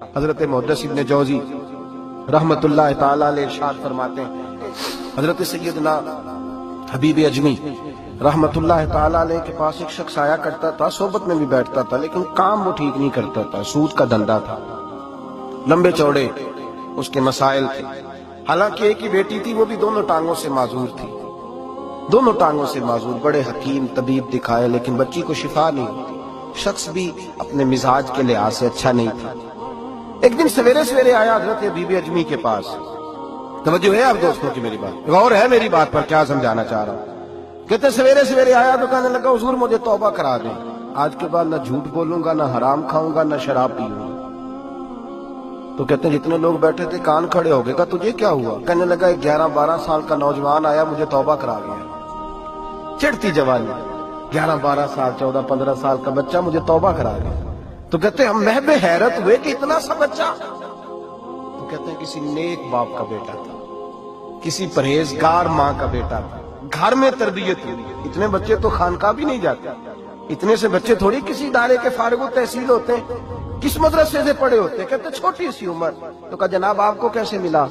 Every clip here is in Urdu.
حضرت محدث ابن جوزی رحمت اللہ تعالی علیہ ارشاد فرماتے ہیں، حضرت سیدنا حبیب اجمی رحمت اللہ تعالی علیہ کے پاس ایک شخص آیا کرتا تھا، صحبت میں بھی بیٹھتا تھا، لیکن کام وہ ٹھیک نہیں کرتا تھا، سود کا دھندا تھا، لمبے چوڑے اس کے مسائل تھے۔ حالانکہ ایک ہی بیٹی تھی، وہ بھی دونوں ٹانگوں سے معذور تھی، دونوں ٹانگوں سے معذور، بڑے حکیم طبیب دکھائے لیکن بچی کو شفا نہیں ہوتی، شخص بھی اپنے مزاج کے لحاظ سے اچھا نہیں تھا۔ ایک دن سویرے سویرے آیا حضرت حبیب اجمی کے پاس۔ توجہ ہے آپ دوستوں کی میری بات، غور ہے میری بات پر، کیا سمجھانا چاہ رہا ہوں؟ کہتے سویرے سویرے آیا تو کہنے لگا حضور مجھے توبہ کرا دیں، آج کے بعد نہ جھوٹ بولوں گا، نہ حرام کھاؤں گا، نہ شراب پیوں گا۔ تو کہتے ہیں جتنے لوگ بیٹھے تھے کان کھڑے ہو گئے، کہا تجھے کیا ہوا؟ کہنے لگا ایک 11-12 سال کا نوجوان آیا مجھے توبہ کرا گیا، چڑھتی جوانی، 11-12 سال 14-15 سال کا بچہ مجھے توبہ کرا گیا۔ تو کہتے ہیں ہم محب حیرت ہوئے کہ اتنا سا بچہ؟ تو کہتے ہیں کسی نیک باپ کا بیٹا تھا، کسی پرہیزگار ماں کا بیٹا تھا، گھر میں تربیت ہوئی۔ اتنے بچے تو خانقاہ بھی نہیں جاتے، اتنے سے بچے تھوڑی کسی ادارے کے فارغ التحصیل ہوتے ہیں، کس مدرسے سے پڑھے ہوتے ہیں؟ کہتے چھوٹی سی عمر۔ تو کہا جناب آپ کو کیسے ملا؟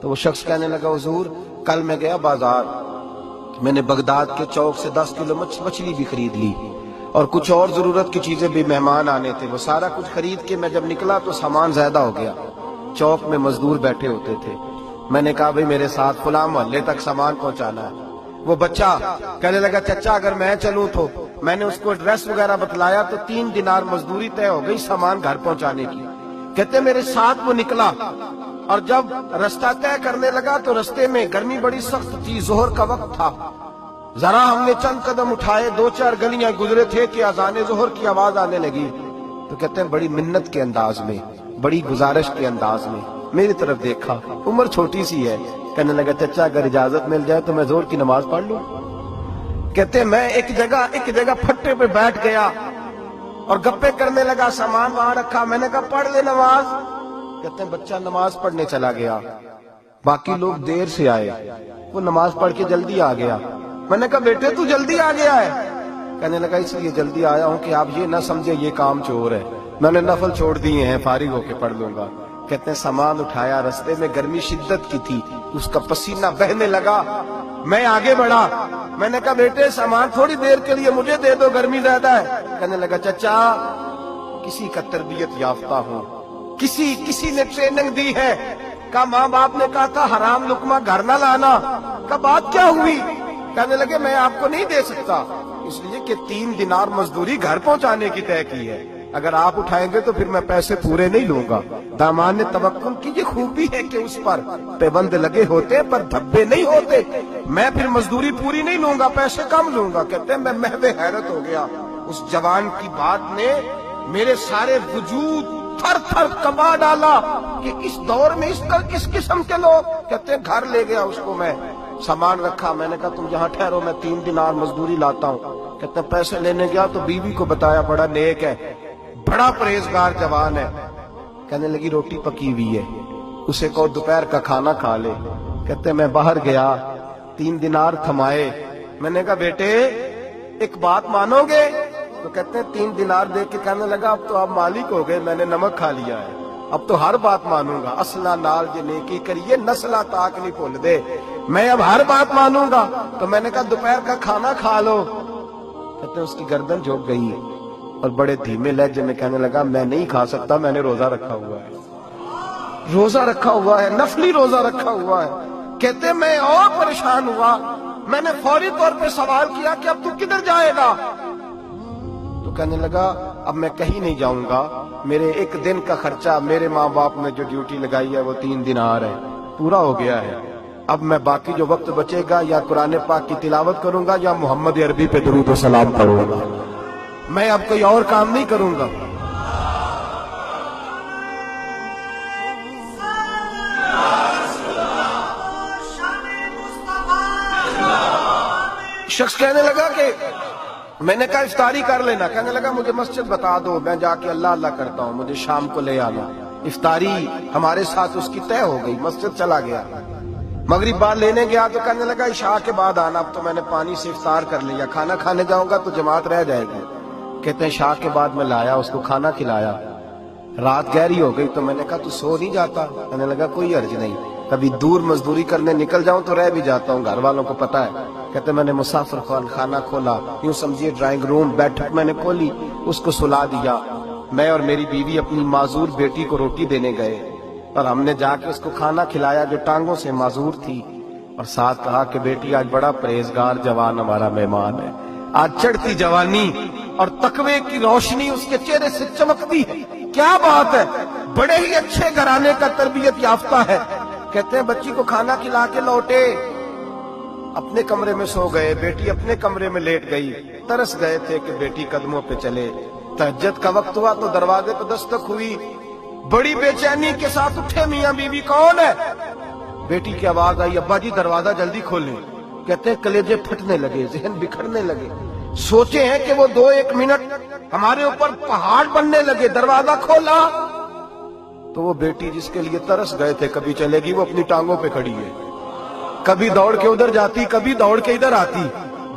تو وہ شخص کہنے لگا حضور کل میں گیا بازار، میں نے بغداد کے چوک سے 10 کلو مچھلی بھی خرید لی اور کچھ اور ضرورت کی چیزیں بھی، مہمان آنے تھے، وہ سارا کچھ خرید کے میں جب نکلا تو سامان زیادہ ہو گیا۔ چوک میں مزدور بیٹھے ہوتے تھے، میں نے کہا بھئی میرے ساتھ فلاں محلے تک سامان پہنچانا ہے۔ وہ بچہ کہنے لگا چچا اگر میں چلوں تو، میں نے اس کو ایڈریس وغیرہ بتلایا تو 3 دینار مزدوری طے ہو گئی سامان گھر پہنچانے کی۔ کہتے میرے ساتھ وہ نکلا اور جب رستہ طے کرنے لگا تو رستے میں گرمی بڑی سخت تھی، ظہر کا وقت تھا، ذرا ہم نے چند قدم اٹھائے، 2-4 گلیاں گزرے تھے کہ اذان ظہر کی آواز آنے لگی۔ تو کہتے ہیں بڑی منت کے انداز میں، بڑی گزارش کے انداز میں میری طرف دیکھا، عمر چھوٹی سی ہے، کہنے لگا چچا اگر اجازت مل جائے تو میں ظہر کی نماز پڑھ لوں۔ کہتے ہیں میں ایک جگہ پھٹے پہ بیٹھ گیا اور گپے کرنے لگا، سامان وہاں رکھا، میں نے کہا پڑھ لے نماز۔ کہتے ہیں بچہ نماز پڑھنے چلا گیا، باقی لوگ دیر سے آئے، وہ نماز پڑھ کے جلدی آ گیا۔ میں نے کہا بیٹے تو جلدی آ گیا ہے؟ کہنے لگا اس لیے جلدی آیا ہوں کہ آپ یہ نہ سمجھے یہ کام چور ہے، میں نے نفل چھوڑ دیے ہیں، فارغ ہو کے پڑھ لوں گا۔ کہتے ہیں سامان اٹھایا، رستے میں گرمی شدت کی تھی، اس کا پسینہ بہنے لگا، میں آگے بڑھا، میں نے کہا بیٹے سامان تھوڑی دیر کے لیے مجھے دے دو، گرمی زیادہ ہے۔ کہنے لگا چچا کسی کا تربیت یافتہ ہو، کسی نے ٹریننگ دی ہے، کہا ماں باپ نے کہا تھا حرام لقمہ گھر نہ لانا، کہا بات کیا ہوئی؟ کہنے لگے میں آپ کو نہیں دے سکتا، اس لیے کہ 3 دینار مزدوری گھر پہنچانے کی طے کی ہے، اگر آپ اٹھائیں گے تو پھر میں پیسے پورے نہیں لوں گا۔ دامان نے توکل کی، یہ خوبی ہے کہ اس پر پیبند لگے ہوتے پر دھبے نہیں ہوتے، میں پھر مزدوری پوری نہیں لوں گا، پیسے کم لوں گا۔ کہتے ہیں میں محو حیرت ہو گیا، اس جوان کی بات نے میرے سارے وجود تھر تھر کبا ڈالا کہ اس دور میں کس قسم کے لوگ۔ کہتے ہیں گھر لے گیا اس کو، میں سامان رکھا، میں نے کہا تم یہاں ٹھہرو میں 3 دینار مزدوری لاتا ہوں۔ کہتے ہیں پیسے لینے گیا تو بیوی کو بتایا بڑا نیک ہے، بڑا پرہیزگار جوان ہے، کہنے لگی روٹی پکی ہوئی ہے، اسے کہو دوپہر کا کھانا کھا لے۔ کہتے ہیں میں باہر گیا، 3 دینار تھمائے، میں نے کہا بیٹے ایک بات مانو گے؟ تو کہتے ہیں 3 دینار دے کے کہنے لگا اب تو آپ مالک ہو گئے، میں نے نمک کھا لیا ہے، اب تو ہر بات مانوں گا، اصلہ نال جے نیکی کریے نسلہ تاک نہیں بھول دے، میں اب ہر بات مانوں گا۔ تو میں نے کہا دوپہر کا کھانا کھا لو۔ کہتے ہیں اس کی گردن جھک گئی اور بڑے دھیمے لہجے میں کہنے لگا میں نہیں کھا سکتا، میں نے روزہ رکھا ہوا ہے، روزہ رکھا ہوا ہے، نفلی روزہ رکھا ہوا ہے۔ کہتے ہیں میں اور پریشان ہوا، میں نے فوری طور پہ سوال کیا کہ اب تو کدھر جائے گا؟ تو کہنے لگا اب میں کہیں نہیں جاؤں گا، میرے 1 دن کا خرچہ میرے ماں باپ نے جو ڈیوٹی لگائی ہے وہ 3 دینار ہے، پورا ہو گیا ہے، اب میں باقی جو وقت بچے گا یا قرآن پاک کی تلاوت کروں گا یا محمد عربی پہ درود و سلام پڑھوں گا، میں اب کوئی اور کام نہیں کروں گا۔ شخص کہنے لگا کہ میں نے کہا افطاری کر لینا، کہنے لگا مجھے مسجد بتا دو، میں جا کے اللہ اللہ کرتا ہوں، مجھے شام کو لے آنا۔ افطاری ہمارے ساتھ اس کی طے ہو گئی، مسجد چلا گیا، مغرب بعد لینے گیا تو کہنے لگا عشاء کے بعد آنا، اب تو میں نے پانی سے افطار کر لیا، کھانا کھانے جاؤں گا تو جماعت رہ جائے گی۔ کہتے ہیں عشاء کے بعد میں لایا، اس کو کھانا کھلایا، رات گہری ہو گئی تو میں نے کہا تو سو نہیں جاتا؟ کہنے لگا کوئی عرض نہیں، کبھی دور مزدوری کرنے نکل جاؤں تو رہ بھی جاتا ہوں، گھر والوں کو پتا ہے۔ کہتے میں نے مسافر خانہ کھولا، یوں سمجھیے ڈرائنگ روم بیٹھک میں نے کھولی، اس کو سلا دیا۔ میں اور میری بیوی اپنی معذور بیٹی کو روٹی دینے گئے اور ہم نے جا کے اس کو کھانا کھلایا جو ٹانگوں سے معذور تھی، اور ساتھ کہا کہ بیٹی آج بڑا پرہیزگار جوان ہمارا مہمان ہے، آج چڑھتی جوانی اور تقوی کی روشنی اس کے چہرے سے چمکتی ہے، کیا بات ہے، بڑے ہی اچھے گھرانے کا تربیت یافتہ ہے۔ کہتے ہیں بچی کو کھانا کھلا کے لوٹے، اپنے کمرے میں سو گئے، بیٹی اپنے کمرے میں لیٹ گئی، ترس گئے تھے کہ بیٹی قدموں پہ چلے۔ تہجد کا وقت ہوا تو دروازے پہ دستک ہوئی، بڑی بے چینی کے ساتھ اٹھے میاں بیوی، کون ہے؟ بیٹی کی آواز آئی، ابا جی دروازہ جلدی کھولیں۔ کہتے ہیں کلیجے پھٹنے لگے، ذہن بکھرنے لگے، سوچے ہیں کہ وہ 2-1 منٹ ہمارے اوپر پہاڑ بننے لگے۔ دروازہ کھولا تو وہ بیٹی جس کے لیے ترس گئے تھے کبھی چلے گی، وہ اپنی ٹانگوں پہ کھڑی ہے، کبھی دوڑ کے ادھر جاتی، کبھی دوڑ کے ادھر آتی۔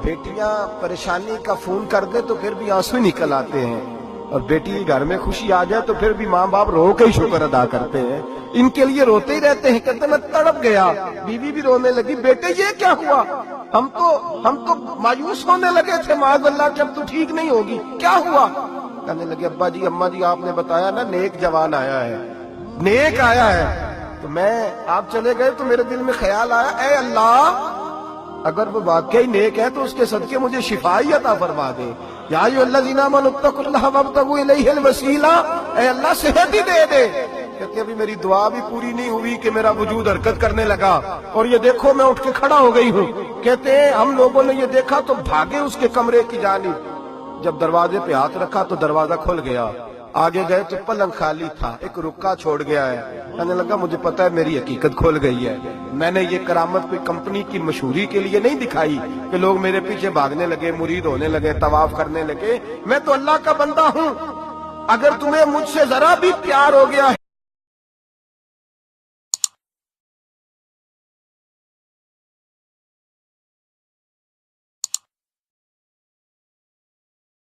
بیٹیاں پریشانی کا فون کر دے تو پھر بھی آنسو نکل آتے ہیں، اور بیٹی گھر میں خوشی آ جائے تو پھر بھی ماں باپ رو کے ہی شکر ادا کرتے ہیں، ان کے لیے روتے ہی رہتے ہیں۔ کہتے میں تڑپ گیا، بیوی بھی رونے لگی، بیٹے یہ کیا ہوا؟ ہم تو مایوس ہونے لگے تھے، معاذ اللہ کہ اب تو ٹھیک نہیں ہوگی، کیا ہوا؟ کہنے لگے ابا جی اماں جی آپ نے بتایا نا نیک جوان آیا ہے، نیک آیا ہے، تو میں آپ چلے گئے تو میرے دل میں خیال آیا، اے اللہ اگر وہ واقعی نیک ہے تو اس کے صدقے مجھے شفائی عطا فرما دے۔ یا ایھا الذین آمنوا اتقوا اللہ وابتغوا الیہ الوسیلہ، اے اللہ صحت ہی دے دے۔ کہتے ابھی میری دعا بھی پوری نہیں ہوئی کہ میرا وجود حرکت کرنے لگا، اور یہ دیکھو میں اٹھ کے کھڑا ہو گئی ہوں۔ کہتے ہیں ہم لوگوں نے یہ دیکھا تو بھاگے اس کے کمرے کی جانب، جب دروازے پہ ہاتھ رکھا تو دروازہ کھل گیا، آگے گئے تو پلنگ خالی تھا، ایک رکا چھوڑ گیا ہے۔ کہنے لگا مجھے پتا ہے میری حقیقت کھل گئی ہے، میں نے یہ کرامت کوئی کمپنی کی مشہوری کے لیے نہیں دکھائی کہ لوگ میرے پیچھے بھاگنے لگے، مرید ہونے لگے، طواف کرنے لگے، میں تو اللہ کا بندہ ہوں۔ اگر تمہیں مجھ سے ذرا بھی پیار ہو گیا ہے